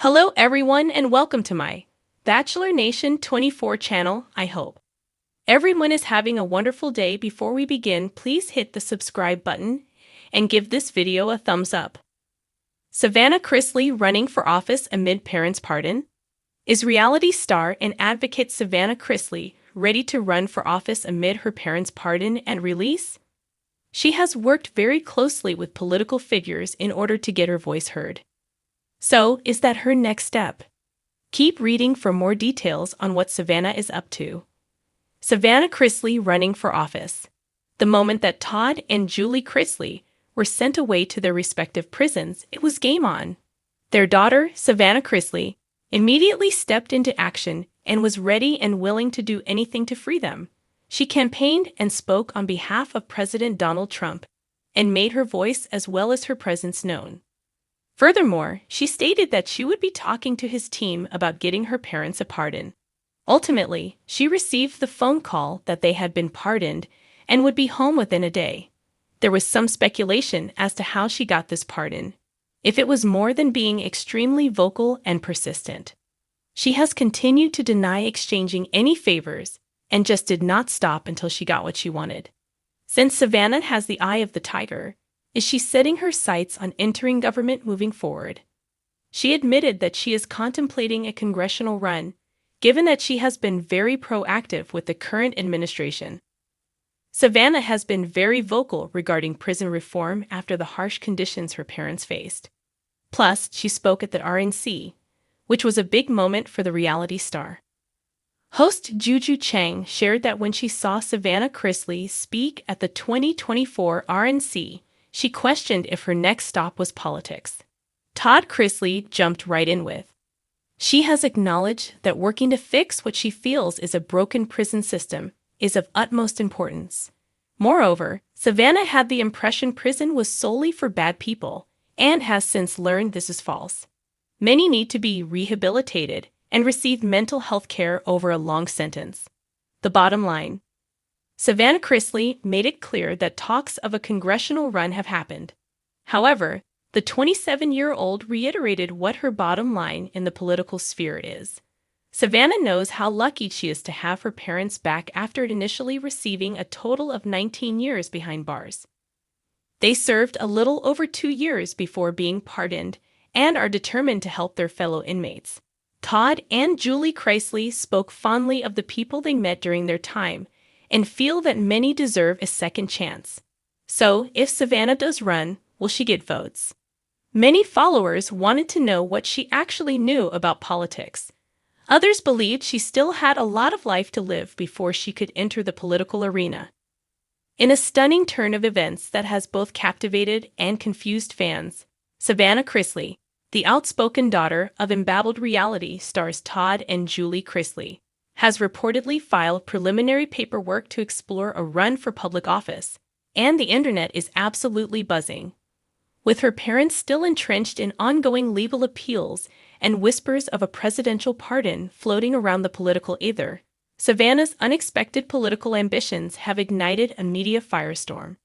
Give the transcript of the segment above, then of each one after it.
Hello everyone and welcome to my Bachelor Nation 24 channel, I hope. Everyone is having a wonderful day. Before we begin, please hit the subscribe button and give this video a thumbs up. Savannah Chrisley running for office amid parents' pardon? Is reality star and advocate Savannah Chrisley ready to run for office amid her parents' pardon and release? She has worked very closely with political figures in order to get her voice heard. So, is that her next step? Keep reading for more details on what Savannah is up to. Savannah Chrisley running for office. The moment that Todd and Julie Chrisley were sent away to their respective prisons, it was game on. Their daughter, Savannah Chrisley, immediately stepped into action and was ready and willing to do anything to free them. She campaigned and spoke on behalf of President Donald Trump and made her voice as well as her presence known. Furthermore, she stated that she would be talking to his team about getting her parents a pardon. Ultimately, she received the phone call that they had been pardoned and would be home within a day. There was some speculation as to how she got this pardon, if it was more than being extremely vocal and persistent. She has continued to deny exchanging any favors and just did not stop until she got what she wanted. Since Savannah has the eye of the tiger, is she setting her sights on entering government moving forward? She admitted that she is contemplating a congressional run, given that she has been very proactive with the current administration. Savannah has been very vocal regarding prison reform after the harsh conditions her parents faced. Plus, she spoke at the RNC, which was a big moment for the reality star. Host Juju Chang shared that when she saw Savannah Chrisley speak at the 2024 RNC, she questioned if her next stop was politics. Todd Chrisley jumped right in with, "She has acknowledged that working to fix what she feels is a broken prison system is of utmost importance." Moreover, Savannah had the impression prison was solely for bad people and has since learned this is false. Many need to be rehabilitated and receive mental health care over a long sentence. The bottom line: Savannah Chrisley made it clear that talks of a congressional run have happened. However, the 27-year-old reiterated what her bottom line in the political sphere is. Savannah knows how lucky she is to have her parents back after initially receiving a total of 19 years behind bars. They served a little over 2 years before being pardoned and are determined to help their fellow inmates. Todd and Julie Chrisley spoke fondly of the people they met during their time and feel that many deserve a second chance. So, if Savannah does run, will she get votes? Many followers wanted to know what she actually knew about politics. Others believed she still had a lot of life to live before she could enter the political arena. In a stunning turn of events that has both captivated and confused fans, Savannah Chrisley, the outspoken daughter of embattled reality stars Todd and Julie Chrisley, has reportedly filed preliminary paperwork to explore a run for public office, and the internet is absolutely buzzing. With her parents still entrenched in ongoing legal appeals and whispers of a presidential pardon floating around the political ether, Savannah's unexpected political ambitions have ignited a media firestorm.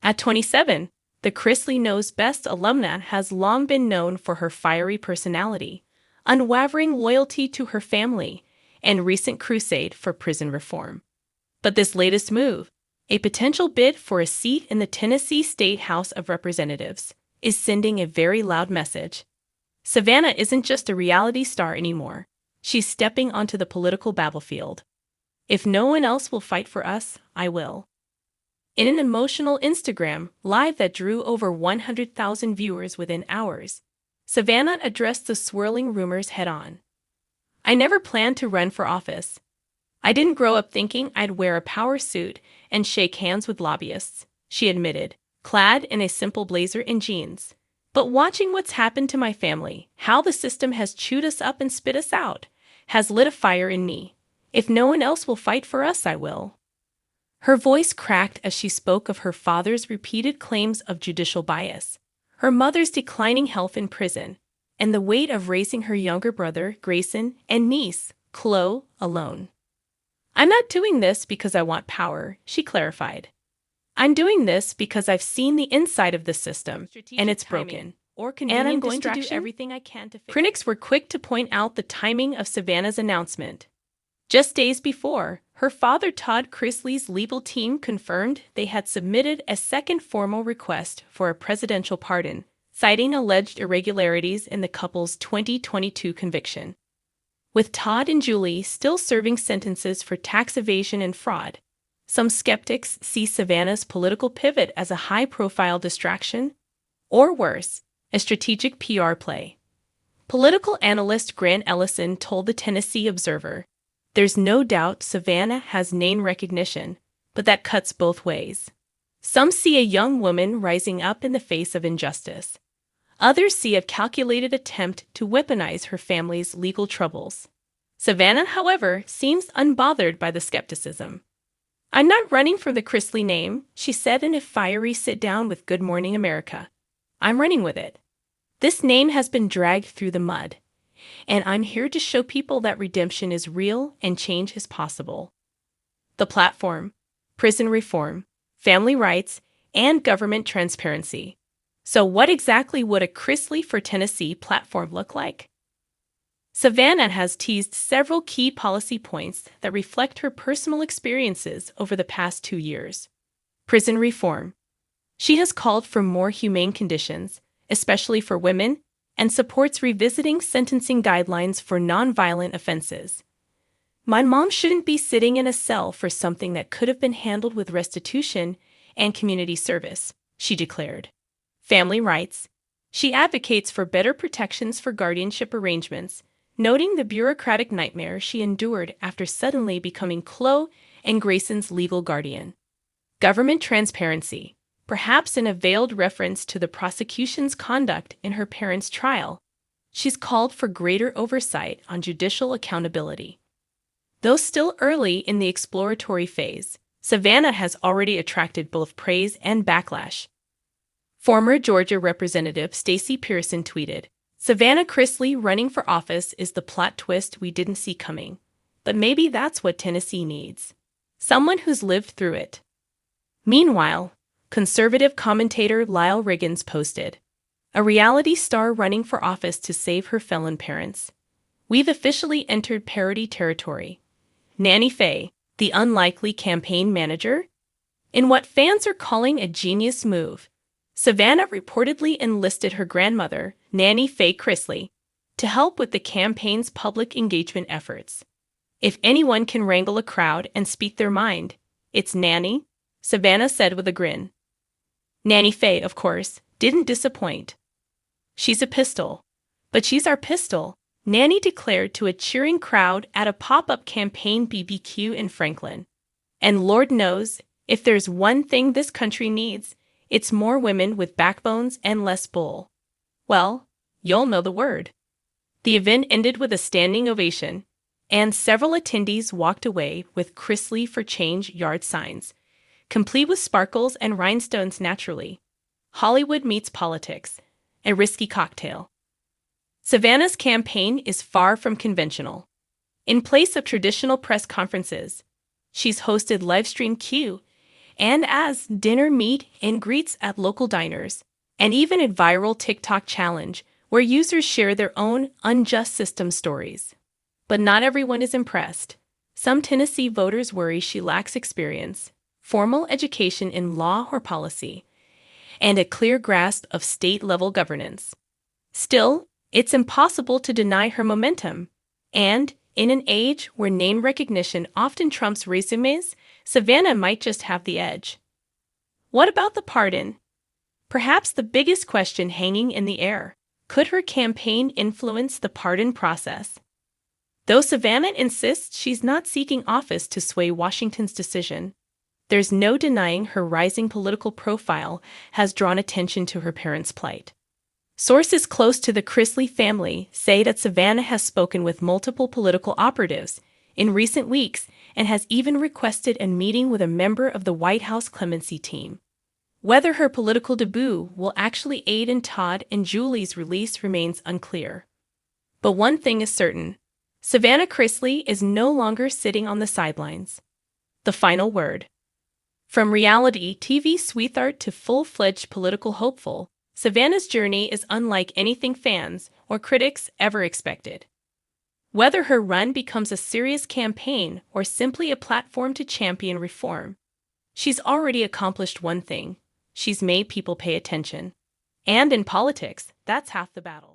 At 27, the Chrisley Knows Best alumna has long been known for her fiery personality, unwavering loyalty to her family, and recent crusade for prison reform. But this latest move, a potential bid for a seat in the Tennessee State House of Representatives, is sending a very loud message. Savannah isn't just a reality star anymore. She's stepping onto the political battlefield. "If no one else will fight for us, I will." In an emotional Instagram live that drew over 100,000 viewers within hours, Savannah addressed the swirling rumors head-on. "I never planned to run for office. I didn't grow up thinking I'd wear a power suit and shake hands with lobbyists," she admitted, clad in a simple blazer and jeans. "But watching what's happened to my family, how the system has chewed us up and spit us out, has lit a fire in me. If no one else will fight for us, I will." Her voice cracked as she spoke of her father's repeated claims of judicial bias, her mother's declining health in prison, and the weight of raising her younger brother, Grayson, and niece, Chloe, alone. "I'm not doing this because I want power," she clarified. "I'm doing this because I've seen the inside of the system, and it's broken." or convenient and I'm going distraction? to do everything I can to fix it. Critics were quick to point out the timing of Savannah's announcement. Just days before, her father Todd Chrisley's legal team confirmed they had submitted a second formal request for a presidential pardon, citing alleged irregularities in the couple's 2022 conviction. With Todd and Julie still serving sentences for tax evasion and fraud, some skeptics see Savannah's political pivot as a high-profile distraction, or worse, a strategic PR play. Political analyst Grant Ellison told the Tennessee Observer, "There's no doubt Savannah has name recognition, but that cuts both ways. Some see a young woman rising up in the face of injustice. Others see a calculated attempt to weaponize her family's legal troubles." Savannah, however, seems unbothered by the skepticism. "I'm not running for the Chrisley name," she said in a fiery sit-down with Good Morning America. "I'm running with it. This name has been dragged through the mud, and I'm here to show people that redemption is real and change is possible." The platform: prison reform, family rights, and government transparency. So what exactly would a Chrisley for Tennessee platform look like? Savannah has teased several key policy points that reflect her personal experiences over the past 2 years. Prison reform. She has called for more humane conditions, especially for women, and supports revisiting sentencing guidelines for nonviolent offenses. "My mom shouldn't be sitting in a cell for something that could have been handled with restitution and community service," she declared. Family rights. She advocates for better protections for guardianship arrangements, noting the bureaucratic nightmare she endured after suddenly becoming Chloe and Grayson's legal guardian. Government transparency, perhaps in a veiled reference to the prosecution's conduct in her parents' trial. She's called for greater oversight on judicial accountability. Though still early in the exploratory phase, Savannah has already attracted both praise and backlash. Former Georgia Representative Stacey Pearson tweeted, "Savannah Chrisley running for office is the plot twist we didn't see coming. But maybe that's what Tennessee needs. Someone who's lived through it." Meanwhile, conservative commentator Lyle Riggins posted, "A reality star running for office to save her felon parents. We've officially entered parody territory. Nanny Faye, the unlikely campaign manager?" In what fans are calling a genius move, Savannah reportedly enlisted her grandmother, Nanny Faye Chrisley, to help with the campaign's public engagement efforts. "If anyone can wrangle a crowd and speak their mind, it's Nanny," Savannah said with a grin. Nanny Faye, of course, didn't disappoint. "She's a pistol, but she's our pistol," Nanny declared to a cheering crowd at a pop-up campaign BBQ in Franklin. "And Lord knows, if there's one thing this country needs, it's more women with backbones and less bull. Well, you'll know the word." The event ended with a standing ovation, and several attendees walked away with Chrisley for Change yard signs, complete with sparkles and rhinestones naturally. Hollywood meets politics, a risky cocktail. Savannah's campaign is far from conventional. In place of traditional press conferences, she's hosted livestream Q and as dinner meet and greets at local diners, and even a viral TikTok challenge where users share their own unjust system stories. But not everyone is impressed. Some Tennessee voters worry she lacks experience, formal education in law or policy, and a clear grasp of state-level governance. Still, it's impossible to deny her momentum, and in an age where name recognition often trumps resumes, Savannah might just have the edge. What about the pardon? Perhaps the biggest question hanging in the air. Could her campaign influence the pardon process? Though Savannah insists she's not seeking office to sway Washington's decision, there's no denying her rising political profile has drawn attention to her parents' plight. Sources close to the Chrisley family say that Savannah has spoken with multiple political operatives in recent weeks and has even requested a meeting with a member of the White House clemency team. Whether her political debut will actually aid in Todd and Julie's release remains unclear. But one thing is certain: Savannah Chrisley is no longer sitting on the sidelines. The final word. From reality TV sweetheart to full-fledged political hopeful, Savannah's journey is unlike anything fans or critics ever expected. Whether her run becomes a serious campaign or simply a platform to champion reform, she's already accomplished one thing: she's made people pay attention. And in politics, that's half the battle.